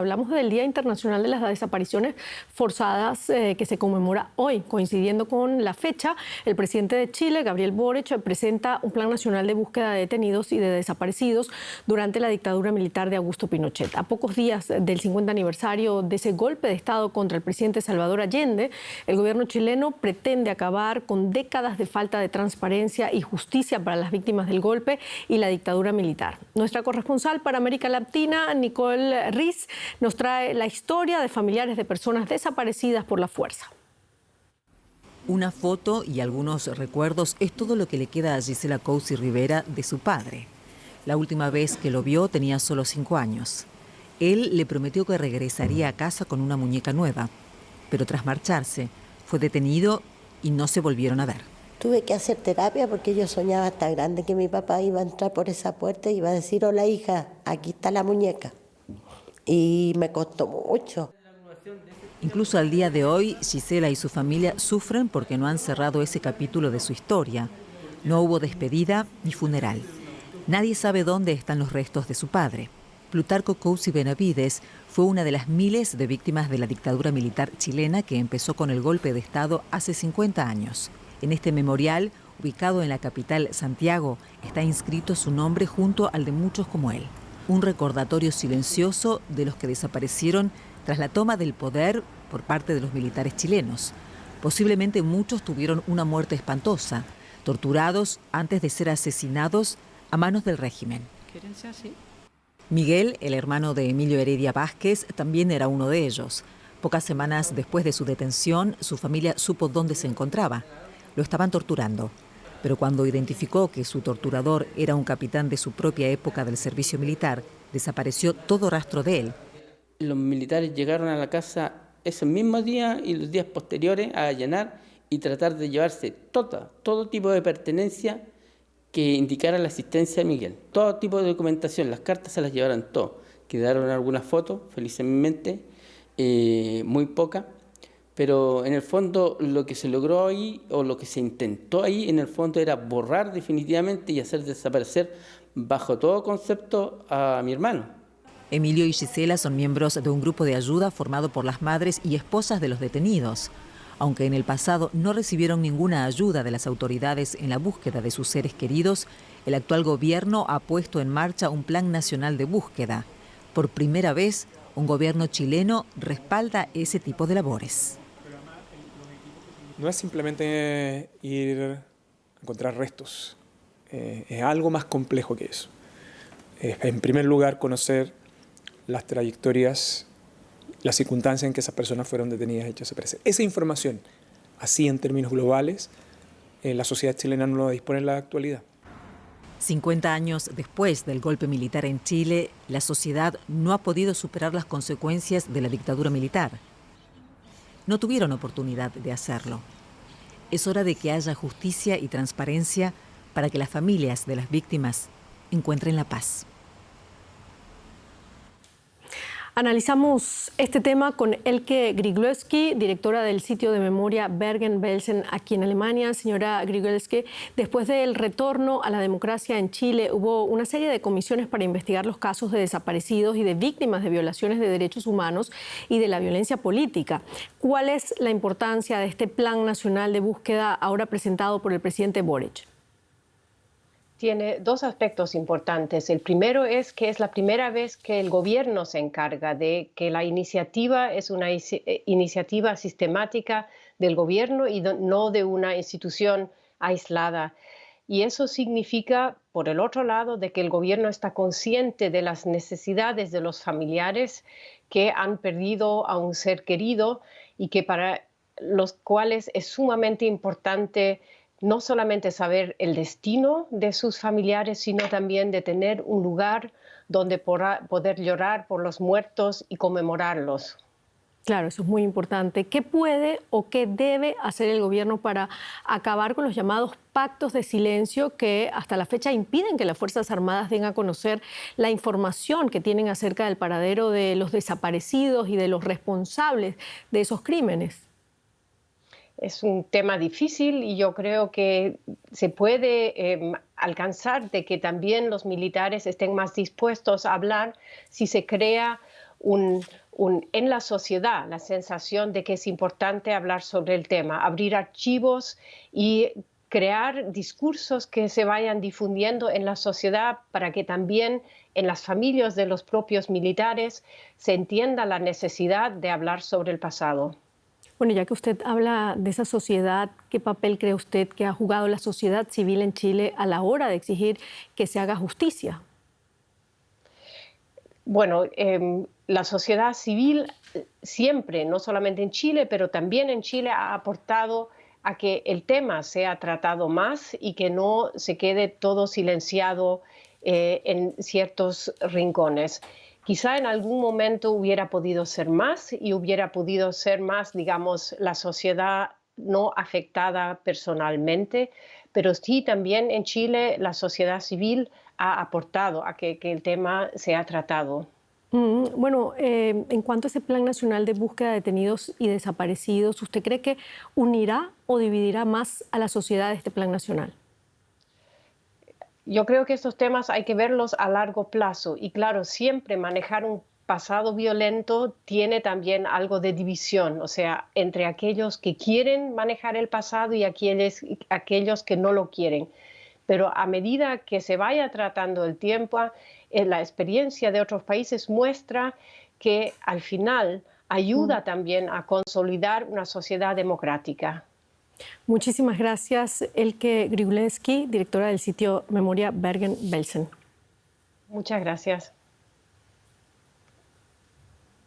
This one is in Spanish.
Hablamos del Día Internacional de las Desapariciones Forzadas que se conmemora hoy. Coincidiendo con la fecha, el presidente de Chile, Gabriel Boric, presenta un plan nacional de búsqueda de detenidos y de desaparecidos durante la dictadura militar de Augusto Pinochet. A pocos días del 50 aniversario de ese golpe de Estado contra el presidente Salvador Allende, el gobierno chileno pretende acabar con décadas de falta de transparencia y justicia para las víctimas del golpe y la dictadura militar. Nuestra corresponsal para América Latina, Nicole Riz, nos trae la historia de familiares de personas desaparecidas por la fuerza. Una foto y algunos recuerdos es todo lo que le queda a Gisela Cousi Rivera de su padre. La última vez que lo vio tenía solo 5 años. Él le prometió que regresaría a casa con una muñeca nueva, pero tras marcharse fue detenido y no se volvieron a ver. Tuve que hacer terapia porque yo soñaba hasta grande que mi papá iba a entrar por esa puerta y iba a decir: hola hija, aquí está la muñeca. Y me costó mucho. Incluso al día de hoy, Gisela y su familia sufren porque no han cerrado ese capítulo de su historia. No hubo despedida ni funeral. Nadie sabe dónde están los restos de su padre. Plutarco Cousi Benavides fue una de las miles de víctimas de la dictadura militar chilena que empezó con el golpe de Estado hace 50 años. En este memorial, ubicado en la capital, Santiago, está inscrito su nombre junto al de muchos como él. Un recordatorio silencioso de los que desaparecieron tras la toma del poder por parte de los militares chilenos. Posiblemente muchos tuvieron una muerte espantosa, torturados antes de ser asesinados a manos del régimen. Miguel, el hermano de Emilio Heredia Vázquez, también era uno de ellos. Pocas semanas después de su detención, su familia supo dónde se encontraba. Lo estaban torturando. Pero cuando identificó que su torturador era un capitán de su propia época del servicio militar, desapareció todo rastro de él. Los militares llegaron a la casa ese mismo día y los días posteriores a allanar y tratar de llevarse todo tipo de pertenencia que indicara la asistencia de Miguel. Todo tipo de documentación, las cartas se las llevaron todo. Quedaron algunas fotos, felizmente, muy pocas. Pero en el fondo lo que se logró ahí, o lo que se intentó ahí, en el fondo era borrar definitivamente y hacer desaparecer bajo todo concepto a mi hermano. Emilio y Gisela son miembros de un grupo de ayuda formado por las madres y esposas de los detenidos. Aunque en el pasado no recibieron ninguna ayuda de las autoridades en la búsqueda de sus seres queridos, el actual gobierno ha puesto en marcha un plan nacional de búsqueda. Por primera vez, un gobierno chileno respalda ese tipo de labores. No es simplemente ir a encontrar restos, es algo más complejo que eso. En primer lugar, conocer las trayectorias, las circunstancias en que esas personas fueron detenidas y hechas desaparecer. Esa información, así en términos globales, la sociedad chilena no la dispone en la actualidad. 50 años después del golpe militar en Chile, la sociedad no ha podido superar las consecuencias de la dictadura militar. No tuvieron oportunidad de hacerlo. Es hora de que haya justicia y transparencia para que las familias de las víctimas encuentren la paz. Analizamos este tema con Elke Gryglewski, directora del sitio de memoria Bergen-Belsen aquí en Alemania. Señora Gryglewski, después del retorno a la democracia en Chile, hubo una serie de comisiones para investigar los casos de desaparecidos y de víctimas de violaciones de derechos humanos y de la violencia política. ¿Cuál es la importancia de este Plan Nacional de Búsqueda ahora presentado por el presidente Boric? Tiene dos aspectos importantes. El primero es que es la primera vez que el gobierno se encarga de que la iniciativa es una iniciativa sistemática del gobierno y no de una institución aislada. Y eso significa, por el otro lado, de que el gobierno está consciente de las necesidades de los familiares que han perdido a un ser querido y que para los cuales es sumamente importante no solamente saber el destino de sus familiares, sino también de tener un lugar donde poder llorar por los muertos y conmemorarlos. Claro, eso es muy importante. ¿Qué puede o qué debe hacer el gobierno para acabar con los llamados pactos de silencio que hasta la fecha impiden que las Fuerzas Armadas den a conocer la información que tienen acerca del paradero de los desaparecidos y de los responsables de esos crímenes? Es un tema difícil y yo creo que se puede alcanzar de que también los militares estén más dispuestos a hablar si se crea en la sociedad la sensación de que es importante hablar sobre el tema, abrir archivos y crear discursos que se vayan difundiendo en la sociedad para que también en las familias de los propios militares se entienda la necesidad de hablar sobre el pasado. Bueno, ya que usted habla de esa sociedad, ¿qué papel cree usted que ha jugado la sociedad civil en Chile a la hora de exigir que se haga justicia? Bueno, la sociedad civil siempre, no solamente en Chile, pero también en Chile ha aportado a que el tema sea tratado más y que no se quede todo silenciado en ciertos rincones. Quizá en algún momento hubiera podido ser más y hubiera podido ser más, digamos, la sociedad no afectada personalmente, pero sí también en Chile la sociedad civil ha aportado a que el tema sea tratado. Bueno, en cuanto a ese Plan Nacional de Búsqueda de Detenidos y Desaparecidos, ¿usted cree que unirá o dividirá más a la sociedad este Plan Nacional? Yo creo que estos temas hay que verlos a largo plazo y claro, siempre manejar un pasado violento tiene también algo de división, o sea, entre aquellos que quieren manejar el pasado y aquellos que no lo quieren. Pero a medida que se vaya tratando el tiempo, la experiencia de otros países muestra que al final ayuda también a consolidar una sociedad democrática. Muchísimas gracias, Elke Grigulewski, directora del sitio Memoria Bergen-Belsen. Muchas gracias.